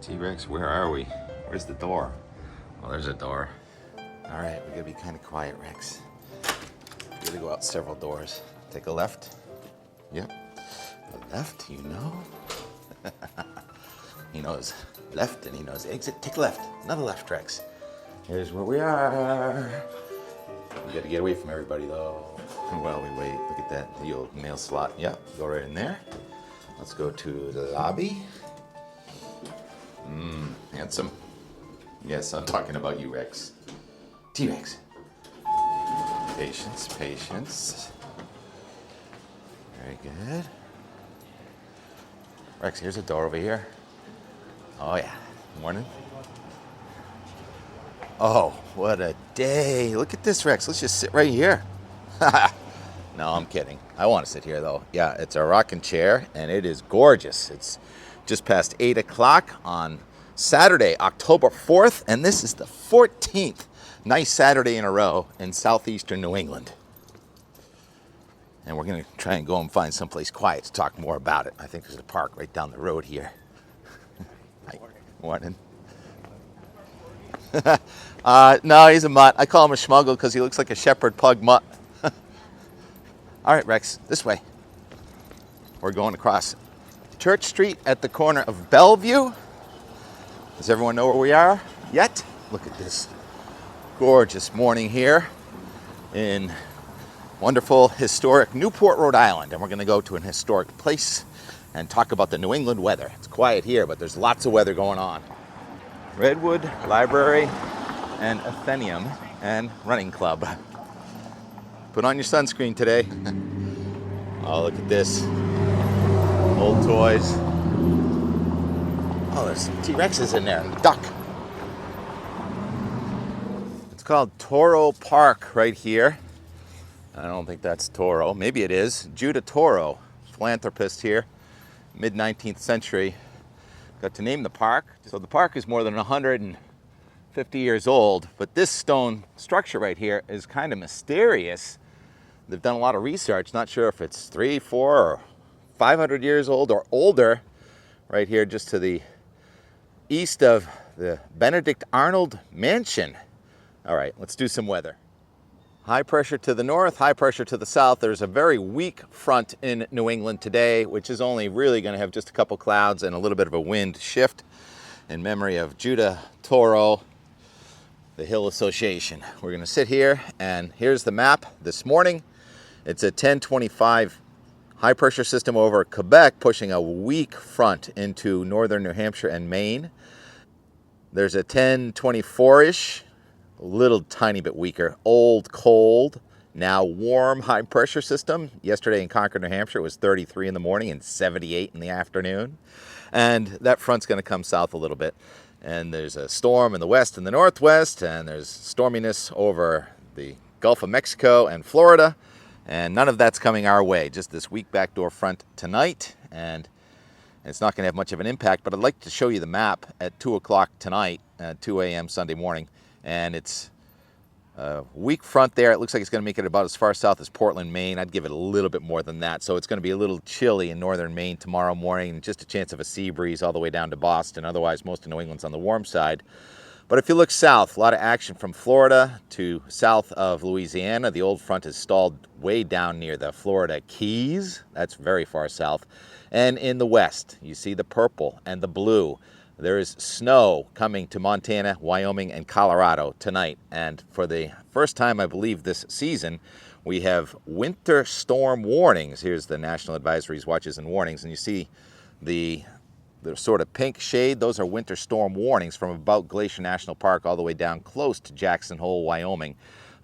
T-Rex, where are we? Where's the door? Oh, there's a door. All right, we gotta be kind of quiet, Rex. We gotta go out several doors. Take a left. Yep. A left, you know. He knows left and he knows exit. Take left. Another left, Rex. Here's where we are. We gotta get away from everybody, though. While we wait, look at that, the old mail slot. Yep, go right in there. Let's go to the lobby. Handsome. Yes, I'm talking about you, Rex. T-Rex. Patience, patience. Very good. Rex, here's a door over here. Oh, yeah. Morning. Oh, what a day. Look at this, Rex. Let's just sit right here. No, I'm kidding. I want to sit here, though. Yeah, it's a rocking chair, and it is gorgeous. It's just past 8 o'clock on Saturday, October 4th, and this is the 14th nice Saturday in a row in southeastern New England. And we're going to try and go and find someplace quiet to talk more about it. I think there's a park right down the road here. Hi. Morning. No, he's a mutt. I call him a schmuggle because he looks like a shepherd pug mutt. All right, Rex, this way. We're going across Church Street at the corner of Bellevue. Does everyone know where we are yet? Look at this gorgeous morning here in wonderful, historic Newport, Rhode Island. And we're going to go to an historic place and talk about the New England weather. It's quiet here, but there's lots of weather going on. Redwood Library and Athenaeum and Running Club. Put on your sunscreen today. Oh, look at this. Old toys. Oh, there's some T-Rexes in there and a duck. It's called Touro Park right here. I don't think that's Touro. Maybe it is. Judah Touro, philanthropist here, mid-19th century, got to name the park. So the park is more than 150 years old, but this stone structure right here is kind of mysterious. They've done a lot of research, not sure if it's 300, 400, or 500 years old or older. Right here just to the east of the Benedict Arnold Mansion. All right, let's do some weather. High pressure to the north, high pressure to the south. There's a very weak front in New England today, which is only really going to have just a couple clouds and a little bit of a wind shift in memory of Judah Touro, the Hill Association. We're going to sit here, and here's the map this morning. It's a 1025 high pressure system over Quebec, pushing a weak front into northern New Hampshire and Maine. There's a 1024-ish, a little tiny bit weaker, old, cold, now warm high pressure system. Yesterday in Concord, New Hampshire, it was 33 in the morning and 78 in the afternoon. And that front's going to come south a little bit. And there's a storm in the west and the northwest, and there's storminess over the Gulf of Mexico and Florida. And none of that's coming our way, just this weak backdoor front tonight. And it's not going to have much of an impact, but I'd like to show you the map at 2 o'clock tonight, 2 a.m. Sunday morning. And it's a weak front there. It looks like it's going to make it about as far south as Portland, Maine. I'd give it a little bit more than that. So it's going to be a little chilly in northern Maine tomorrow morning. Just a chance of a sea breeze all the way down to Boston. Otherwise, most of New England's on the warm side. But if you look south, a lot of action from Florida to south of Louisiana. The old front is stalled way down near the Florida Keys. That's very far south. And in the west, you see the purple and the blue. There is snow coming to Montana, Wyoming, and Colorado tonight. And for the first time, I believe, this season, we have winter storm warnings. Here's the National Advisories, Watches, and Warnings. And you see the sort of pink shade. Those are winter storm warnings from about Glacier National Park all the way down close to Jackson Hole, Wyoming,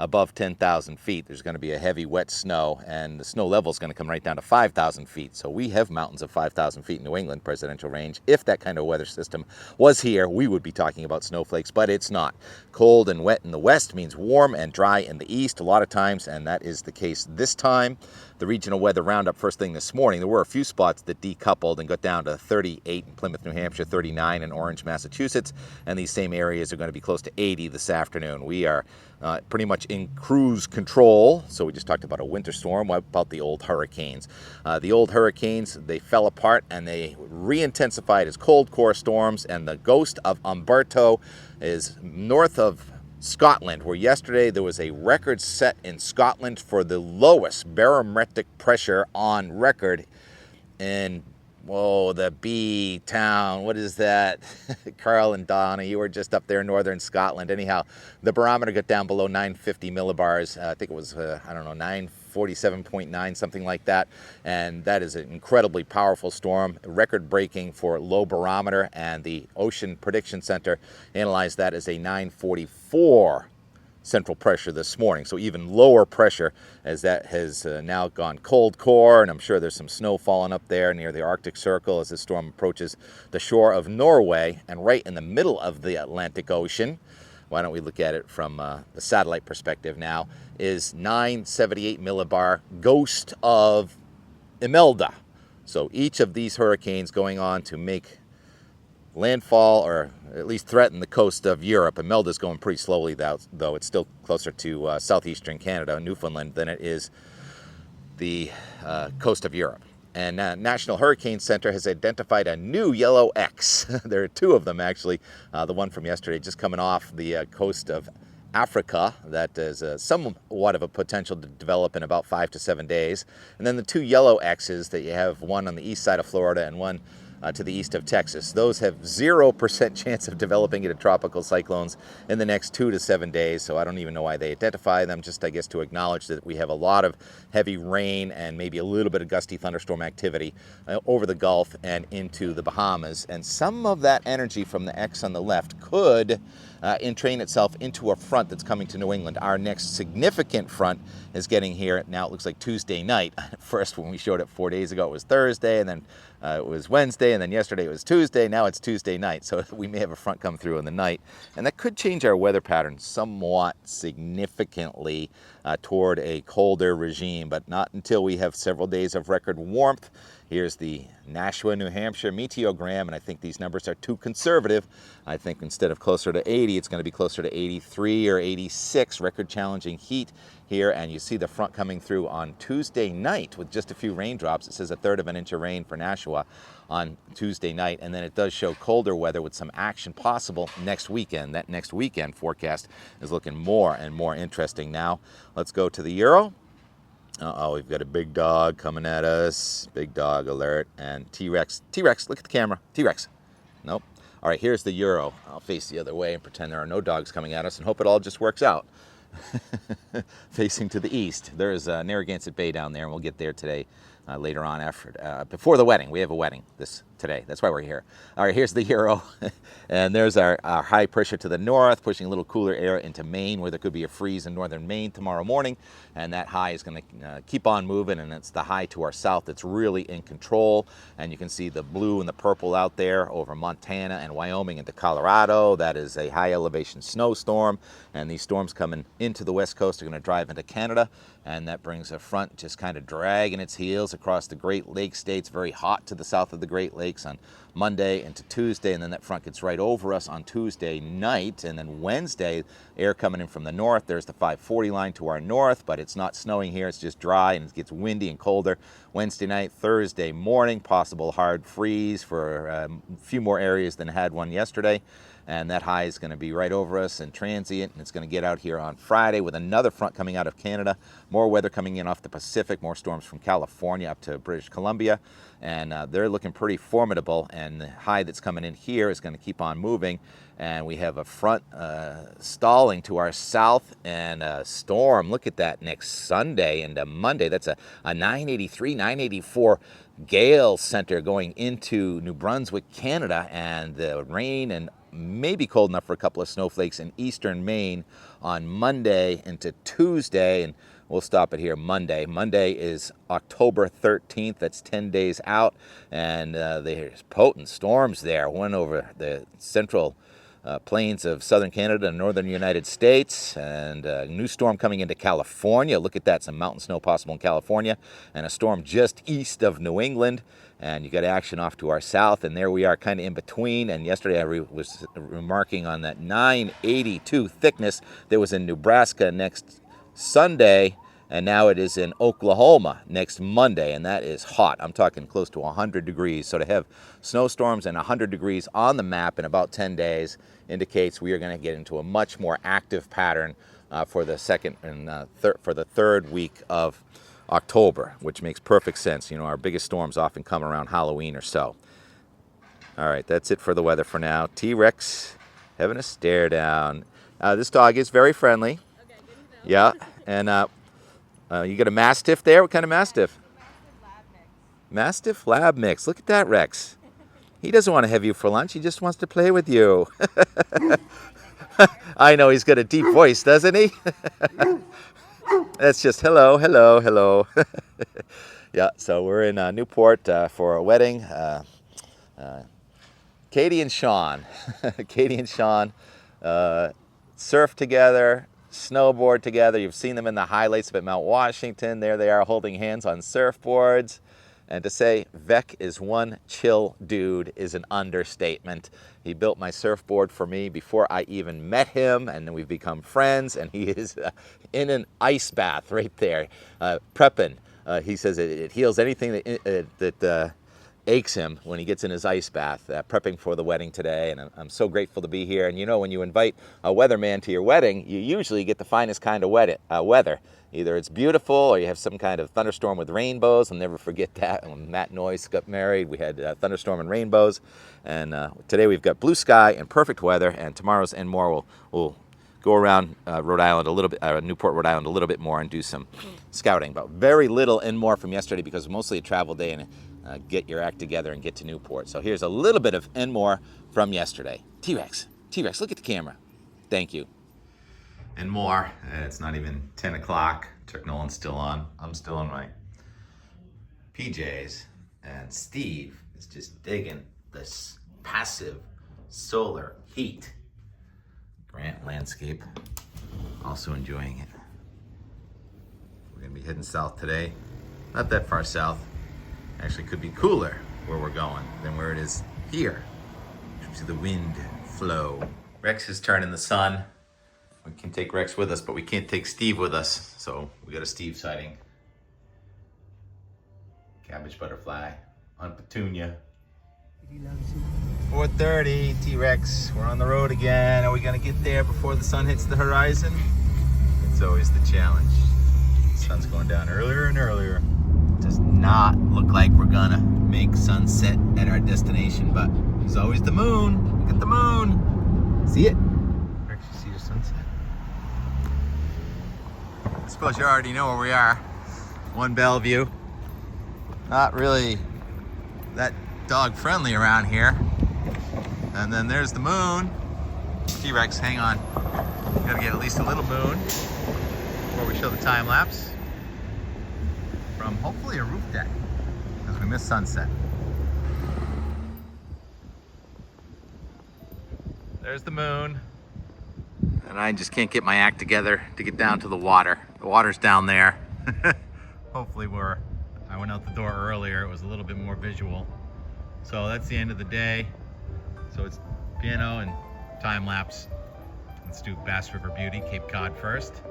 above 10,000 feet. There's going to be a heavy, wet snow, and the snow level is going to come right down to 5,000 feet. So we have mountains of 5,000 feet in New England, presidential range. If that kind of weather system was here, we would be talking about snowflakes, but it's not. Cold and wet in the west means warm and dry in the east a lot of times, and that is the case this time. The regional weather roundup first thing this morning, there were a few spots that decoupled and got down to 38 in Plymouth, New Hampshire, 39 in Orange, Massachusetts, and these same areas are going to be close to 80 this afternoon. We are pretty much in cruise control. So we just talked about a winter storm. What about the old hurricanes? The old hurricanes, they fell apart and they re-intensified as cold core storms, and the ghost of Humberto is north of Scotland, where yesterday there was a record set in Scotland for the lowest barometric pressure on record in, whoa, the B town. What is that? Carl and Donna, you were just up there in northern Scotland. Anyhow, the barometer got down below 950 millibars. I think it was, I don't know, 947.9, something like that. And that is an incredibly powerful storm, record breaking for low barometer. And the Ocean Prediction Center analyzed that as a 944 central pressure this morning, so even lower pressure, as that has now gone cold core, and I'm sure there's some snow falling up there near the Arctic Circle as the storm approaches the shore of Norway and right in the middle of the Atlantic Ocean. Why don't we look at it from the satellite perspective now, is 978 millibar ghost of Imelda. So each of these hurricanes going on to make landfall, or at least threaten the coast of Europe. Imelda's going pretty slowly, though it's still closer to southeastern Canada, Newfoundland, than it is the coast of Europe. And National Hurricane Center has identified a new yellow X. There are two of them, actually. The one from yesterday just coming off the coast of Africa that is somewhat of a potential to develop in about 5 to 7 days. And then the two yellow X's that you have, one on the east side of Florida and one to the east of Texas. Those have 0% chance of developing into tropical cyclones in the next 2 to 7 days, so I don't even know why they identify them, just I guess to acknowledge that we have a lot of heavy rain and maybe a little bit of gusty thunderstorm activity over the Gulf and into the Bahamas. And some of that energy from the X on the left could entrain itself into a front that's coming to New England. Our next significant front is getting here. Now it looks like Tuesday night. First, when we showed it 4 days ago, it was Thursday, and then it was Wednesday, and then yesterday it was Tuesday. Now it's Tuesday night, so we may have a front come through in the night, and that could change our weather pattern somewhat significantly toward a colder regime, but not until we have several days of record warmth. Here's the Nashua, New Hampshire meteogram, and I think these numbers are too conservative. I think instead of closer to 80, it's going to be closer to 83 or 86, record-challenging heat here. And you see the front coming through on Tuesday night with just a few raindrops. It says 1/3 of an inch of rain for Nashua on Tuesday night, and then it does show colder weather with some action possible next weekend. That next weekend forecast is looking more and more interesting now. Let's go to the Euro. Uh-oh, we've got a big dog coming at us. Big dog alert. And T-Rex. T-Rex, look at the camera. T-Rex. Nope. All right, here's the Euro. I'll face the other way and pretend there are no dogs coming at us and hope it all just works out. Facing to the east. There's Narragansett Bay down there, and we'll get there today later on after, before the wedding. We have a wedding today. That's why we're here. All right, here's the Euro. And there's our high pressure to the north, pushing a little cooler air into Maine, where there could be a freeze in northern Maine tomorrow morning. And that high is going to keep on moving, and it's the high to our south that's really in control. And you can see the blue and the purple out there over Montana and Wyoming into Colorado. That is a high elevation snowstorm. And these storms coming into the west coast are going to drive into Canada. And that brings a front just kind of dragging its heels across the Great Lakes states, very hot to the south of the Great Lakes on Monday into Tuesday, and then that front gets right over us on Tuesday night. And then Wednesday, air coming in from the north. There's the 540 line to our north, but it's not snowing here. It's just dry, and it gets windy and colder. Wednesday night, Thursday morning, possible hard freeze for a few more areas than had one yesterday. And that high is going to be right over us and transient, and it's going to get out here on Friday with another front coming out of Canada. More weather coming in off the Pacific, more storms from California up to British Columbia, and they're looking pretty formidable. And the high that's coming in here is going to keep on moving, and we have a front stalling to our south and a storm. Look at that next Sunday and Monday. That's a 983, 984 gale center going into New Brunswick, Canada, and the rain and maybe cold enough for a couple of snowflakes in eastern Maine on Monday into Tuesday, and we'll stop it here Monday. Monday is October 13th. That's 10 days out, and there's potent storms there. One over the central plains of southern Canada and northern United States, and a new storm coming into California. Look at that, some mountain snow possible in California, and a storm just east of New England. and you got action off to our south, and there we are kind of in between. And yesterday I was remarking on that 982 thickness that was in Nebraska next Sunday, and now it is in Oklahoma next Monday, and that is hot. I'm talking close to 100 degrees. So to have snowstorms and 100 degrees on the map in about 10 days indicates we are going to get into a much more active pattern for the third week of October, which makes perfect sense. You know, our biggest storms often come around Halloween or so. All right, that's it for the weather for now. T-Rex having a stare down. This dog is very friendly. Okay, yeah, and you got a Mastiff there? What kind of Mastiff? Mastiff Lab Mix. Look at that, Rex. He doesn't want to have you for lunch. He just wants to play with you. I know he's got a deep voice, doesn't he? That's just hello, hello, hello. Yeah, so we're in Newport for a wedding. Katie and Sean. Katie and Sean surf together, snowboard together. You've seen them in the highlights at Mount Washington. There they are holding hands on surfboards. And to say Vec is one chill dude is an understatement. He built my surfboard for me before I even met him, and then we've become friends, and he is in an ice bath right there, prepping. He says it heals anything that aches him when he gets in his ice bath, prepping for the wedding today, and I'm so grateful to be here. And you know, when you invite a weatherman to your wedding, you usually get the finest kind of weather. Either it's beautiful or you have some kind of thunderstorm with rainbows. I'll never forget that. When Matt Noyce got married, we had thunderstorm and rainbows. And today we've got blue sky and perfect weather, and tomorrow's and more we'll go around Rhode Island a little bit, Newport, Rhode Island a little bit more and do some scouting. But very little and more from yesterday because it was mostly a travel day and get your act together and get to Newport. So here's a little bit of and more from yesterday. T-Rex, look at the camera. Thank you. And more. It's not even 10 o'clock. Chuck Nolan's still on. I'm still in my PJs. And Steve is just digging this passive solar heat. Grant landscape. Also enjoying it. We're going to be heading south today. Not that far south. Actually could be cooler where we're going than where it is here. You see the wind flow. Rex is turning the sun. We can take Rex with us, but we can't take Steve with us. So we got a Steve sighting. Cabbage butterfly on Petunia. 4:30, T-Rex. We're on the road again. Are we gonna get there before the sun hits the horizon? It's always the challenge. The sun's going down earlier and earlier. Does not look like we're gonna make sunset at our destination, but there's always the moon. Look at the moon. See it? Rex, you see the sunset? I suppose you already know where we are. One Bellevue. Not really that dog friendly around here. And then there's the moon. T-Rex, hang on. Gotta get at least a little moon before we show the time lapse from hopefully a roof deck, because we missed sunset. There's the moon. And I just can't get my act together to get down to the water. The water's down there. Hopefully I went out the door earlier, it was a little bit more visual. So that's the end of the day. So it's piano and time lapse. Let's do Bass River Beauty, Cape Cod first.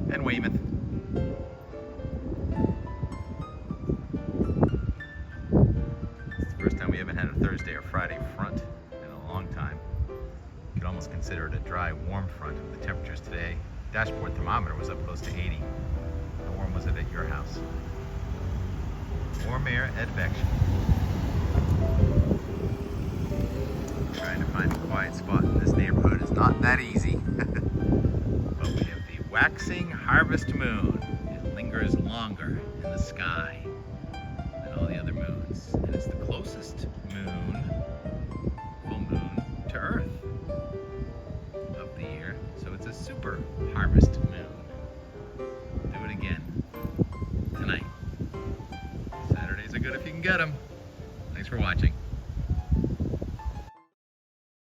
And Weymouth. It's the first time we haven't had a Thursday or Friday front in a long time. You could almost consider it a dry, warm front with the temperatures today. Dashboard thermometer was up close to 80. How warm was it at your house? Warm air advection. Trying to find a quiet spot in this neighborhood is not that easy. But we have the waxing harvest moon. It lingers longer in the sky than all the other moons. And it's the closest moon, full moon, to Earth of the year. So it's a super harvest moon. Do it again tonight. Saturdays are good if you can get them. Thanks for watching.